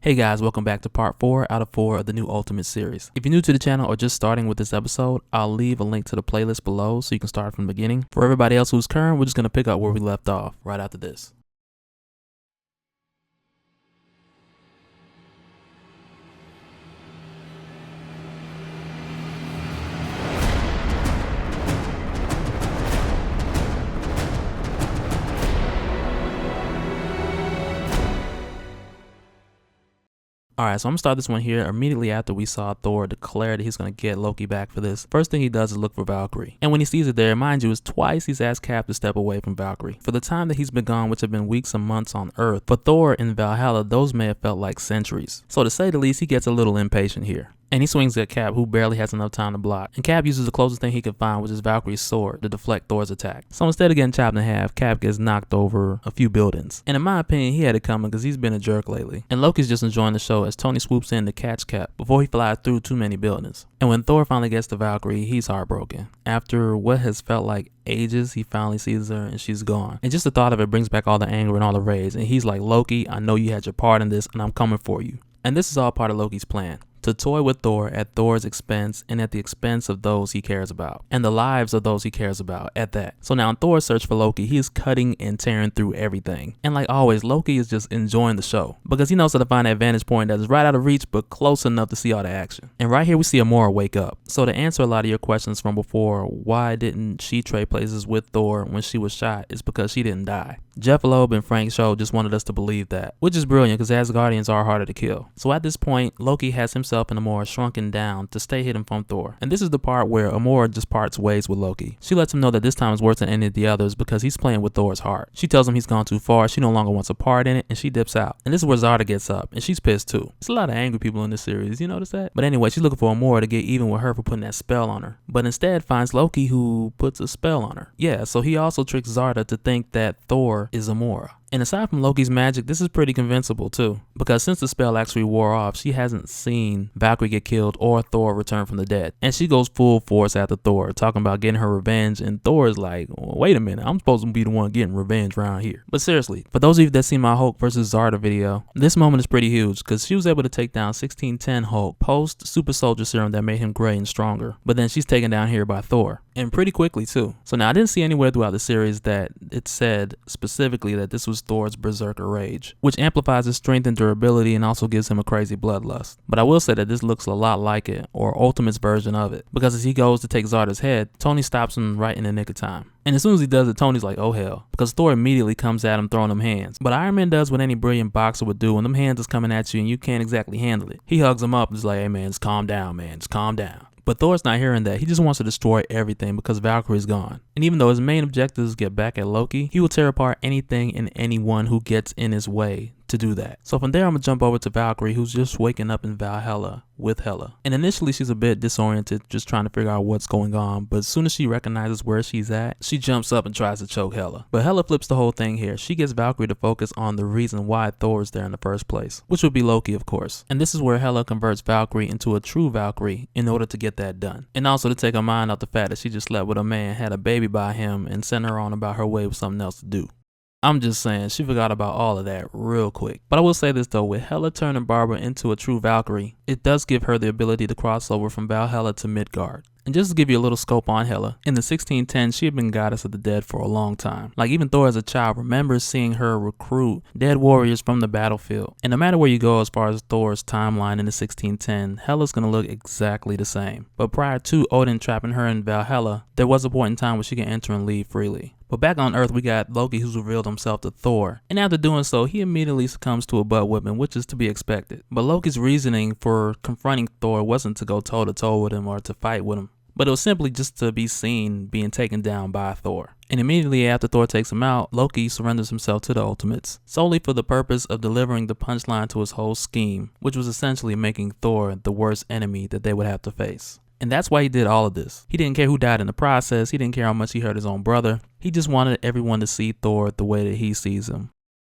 Hey guys, welcome back to part 4 out of 4 of the new Ultimate series. If you're new to the channel or just starting with this episode, I'll leave a link to the playlist below so you can start from the beginning. For everybody else who's current, we're just going to pick up where we left off right after this. Alright, so I'm gonna start this one here immediately after we saw Thor declare that he's gonna get Loki back for this. First thing he does is look for Valkyrie. And when he sees her there, mind you, it's twice he's asked Cap to step away from Valkyrie. For the time that he's been gone, which have been weeks and months on Earth, for Thor in Valhalla, those may have felt like centuries. So to say the least, he gets a little impatient here. And he swings at Cap, who barely has enough time to block. And Cap uses the closest thing he can find, which is Valkyrie's sword, to deflect Thor's attack. So instead of getting chopped in half, Cap gets knocked over a few buildings. And in my opinion, he had it coming because he's been a jerk lately. And Loki's just enjoying the show as Tony swoops in to catch Cap before he flies through too many buildings. And when Thor finally gets to Valkyrie, he's heartbroken. After what has felt like ages, he finally sees her and she's gone. And just the thought of it brings back all the anger and all the rage. And he's like, Loki, I know you had your part in this and I'm coming for you. And this is all part of Loki's plan. To toy with Thor at Thor's expense and at the expense of those he cares about. And the lives of those he cares about at that. So now in Thor's search for Loki, he is cutting and tearing through everything. And like always, Loki is just enjoying the show. Because he knows how to find that vantage point that is right out of reach but close enough to see all the action. And right here we see Amora wake up. So to answer a lot of your questions from before, why didn't she trade places with Thor when she was shot, is because she didn't die. Jeff Loeb and Frank Cho just wanted us to believe that, which is brilliant because Asgardians are harder to kill. So at this point, Loki has himself and Amora shrunken down to stay hidden from Thor. And this is the part where Amora just parts ways with Loki. She lets him know that this time is worse than any of the others because he's playing with Thor's heart. She tells him he's gone too far, she no longer wants a part in it, and she dips out. And this is where Zarda gets up, and she's pissed too. There's a lot of angry people in this series, you notice that? But anyway, she's looking for Amora to get even with her for putting that spell on her. But instead finds Loki, who puts a spell on her. Yeah, so he also tricks Zarda to think that Thor is Amora. And aside from Loki's magic, this is pretty convincible too. Because since the spell actually wore off, she hasn't seen Valkyrie get killed or Thor return from the dead. And she goes full force after Thor, talking about getting her revenge. And Thor is like, well, wait a minute, I'm supposed to be the one getting revenge around here. But seriously, for those of you that see my Hulk versus Zarda video, this moment is pretty huge because she was able to take down 1610 Hulk post super soldier serum that made him gray and stronger. But then she's taken down here by Thor. And pretty quickly too. So now I didn't see anywhere throughout the series that it said specifically that this was Thor's Berseker Rage, which amplifies his strength and durability and also gives him a crazy bloodlust. But I will say that this looks a lot like it, or Ultimate's version of it, because as he goes to take Zarda's head, Tony stops him right in the nick of time. And as soon as he does it, Tony's like, oh hell, because Thor immediately comes at him throwing them hands. But Iron Man does what any brilliant boxer would do when them hands is coming at you and you can't exactly handle it. He hugs him up and is like, hey man, just calm down, man, just calm down. But Thor's not hearing that. He just wants to destroy everything because Valkyrie's gone. And even though his main objective is to get back at Loki, he will tear apart anything and anyone who gets in his way to do that. So from there, I'm gonna jump over to Valkyrie, who's just waking up in Valhalla with Hela. And initially she's a bit disoriented, just trying to figure out what's going on. But as soon as she recognizes where she's at, she jumps up and tries to choke Hela. But Hela flips the whole thing here. She gets Valkyrie to focus on the reason why Thor is there in the first place, which would be Loki, of course. And this is where Hela converts Valkyrie into a true Valkyrie in order to get that done. And also to take her mind off the fact that she just slept with a man, had a baby by him, and sent her on about her way with something else to do. I'm just saying, she forgot about all of that real quick. But I will say this though, with Hela turning Barbara into a true Valkyrie, it does give her the ability to cross over from Valhalla to Midgard. And just to give you a little scope on Hela, in the 1610s, she had been goddess of the dead for a long time. Like even Thor as a child remembers seeing her recruit dead warriors from the battlefield. And no matter where you go as far as Thor's timeline in the 1610, Hela's gonna look exactly the same. But prior to Odin trapping her in Valhalla, there was a point in time where she can enter and leave freely. But back on Earth, we got Loki, who's revealed himself to Thor. And after doing so, he immediately succumbs to a butt whipping, which is to be expected. But Loki's reasoning for confronting Thor wasn't to go toe-to-toe with him or to fight with him, but it was simply just to be seen being taken down by Thor. And immediately after Thor takes him out, Loki surrenders himself to the Ultimates, solely for the purpose of delivering the punchline to his whole scheme, which was essentially making Thor the worst enemy that they would have to face. And that's why he did all of this. He didn't care who died in the process. He didn't care how much he hurt his own brother. He just wanted everyone to see Thor the way that he sees him,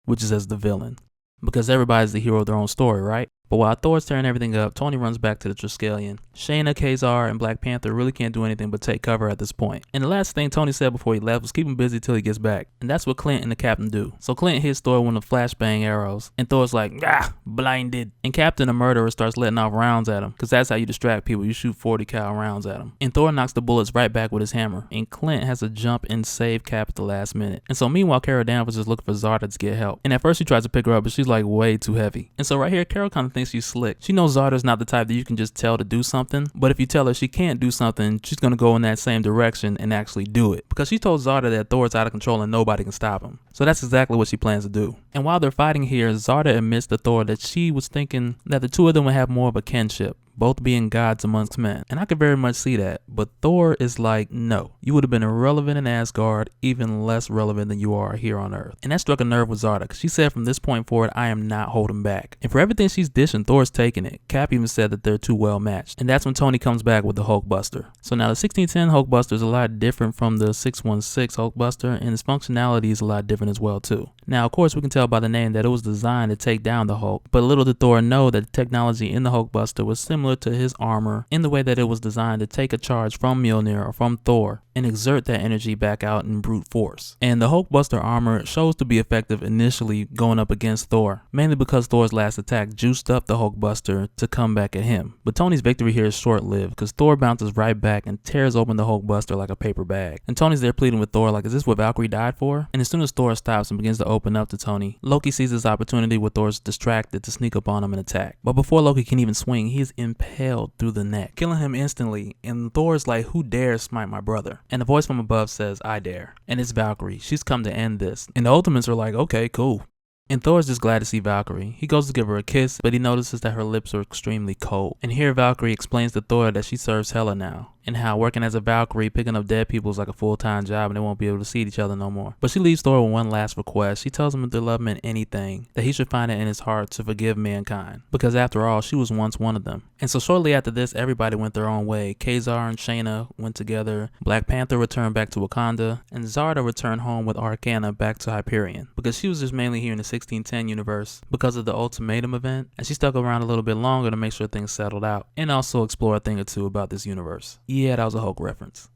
which is as the villain. Because everybody's the hero of their own story, right? But while Thor's tearing everything up, Tony runs back to the Triskelion. Shayna, Kazar, and Black Panther really can't do anything but take cover at this point. And the last thing Tony said before he left was keep him busy till he gets back. And that's what Clint and the Captain do. So Clint hits Thor with one of the flashbang arrows, and Thor's like, blinded. And Captain, the murderer, starts letting off rounds at him, because that's how you distract people. You shoot 40 cal rounds at them. And Thor knocks the bullets right back with his hammer. And Clint has to jump and save Cap at the last minute. And so meanwhile, Carol Danvers is looking for Zarda to get help. And at first she tries to pick her up, but she's like way too heavy. And so right here, Carol kind of thinks she's slick. She knows Zarda's not the type that you can just tell to do something, but if you tell her she can't do something, she's gonna go in that same direction and actually do it. Because she told Zarda that Thor's out of control and nobody can stop him. So that's exactly what she plans to do. And while they're fighting here, Zarda admits to Thor that she was thinking that the two of them would have more of a kinship, both being gods amongst men. And I could very much see that, but Thor is like, no, you would have been irrelevant in Asgard, even less relevant than you are here on Earth. And that struck a nerve with Zarda, because she said from this point forward, I am not holding back. And for everything she's dishing, Thor's taking it. Cap even said that they're too well matched. And that's when Tony comes back with the HulkBuster. So now the 1610 HulkBuster is a lot different from the 616 HulkBuster, and its functionality is a lot different as well too. Now of course we can tell by the name that it was designed to take down the Hulk, but little did Thor know that the technology in the HulkBuster was similar to his armor in the way that it was designed to take a charge from Mjolnir or from Thor and exert that energy back out in brute force. And the HulkBuster armor shows to be effective initially going up against Thor, mainly because Thor's last attack juiced up the HulkBuster to come back at him. But Tony's victory here is short-lived because Thor bounces right back and tears open the HulkBuster like a paper bag. And Tony's there pleading with Thor like, is this what Valkyrie died for? And as soon as Thor stops and begins to open up to Tony, Loki sees this opportunity where Thor's distracted to sneak up on him and attack. But before Loki can even swing, he is impaled through the neck, killing him instantly. And Thor's like, who dares smite my brother? And a voice from above says, I dare. And it's Valkyrie. She's come to end this. And the Ultimates are like, okay, cool. And Thor's just glad to see Valkyrie. He goes to give her a kiss, but he notices that her lips are extremely cold. And here Valkyrie explains to Thor that she serves Hela now, and how working as a Valkyrie, picking up dead people is like a full-time job and they won't be able to see each other no more. But she leaves Thor with one last request. She tells him if their love meant anything, that he should find it in his heart to forgive mankind, because after all, she was once one of them. And so shortly after this, everybody went their own way. Kazar and Shayna went together, Black Panther returned back to Wakanda, and Zarda returned home with Arcana back to Hyperion, because she was just mainly here in the 1610 universe because of the Ultimatum event, and she stuck around a little bit longer to make sure things settled out, and also explore a thing or two about this universe. Yeah, that was a Hulk reference.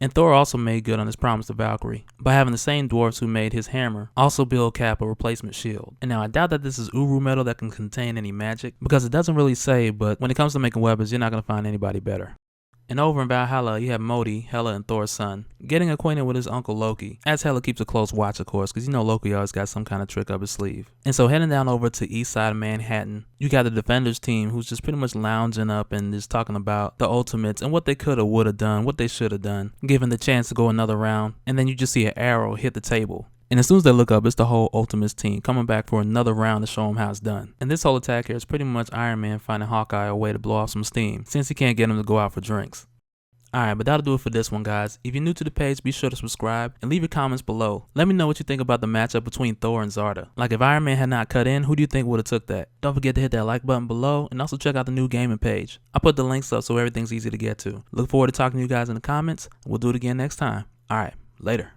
And Thor also made good on his promise to Valkyrie by having the same dwarves who made his hammer also build Cap a replacement shield. And now I doubt that this is Uru metal that can contain any magic, because it doesn't really say, but when it comes to making weapons, you're not going to find anybody better. And over in Valhalla, you have Modi, Hela and Thor's son, getting acquainted with his uncle Loki, as Hela keeps a close watch of course, because you know Loki always got some kind of trick up his sleeve. And so heading down over to east side of Manhattan, you got the Defenders team who's just pretty much lounging up and just talking about the Ultimates and what they could have, would have done, what they should have done, given the chance to go another round. And then you just see an arrow hit the table. And as soon as they look up, it's the whole Ultimates team coming back for another round to show them how it's done. And this whole attack here is pretty much Iron Man finding Hawkeye a way to blow off some steam, since he can't get him to go out for drinks. Alright, but that'll do it for this one, guys. If you're new to the page, be sure to subscribe and leave your comments below. Let me know what you think about the matchup between Thor and Zarda. Like, if Iron Man had not cut in, who do you think would have took that? Don't forget to hit that like button below and also check out the new gaming page. I put the links up so everything's easy to get to. Look forward to talking to you guys in the comments. We'll do it again next time. Alright, later.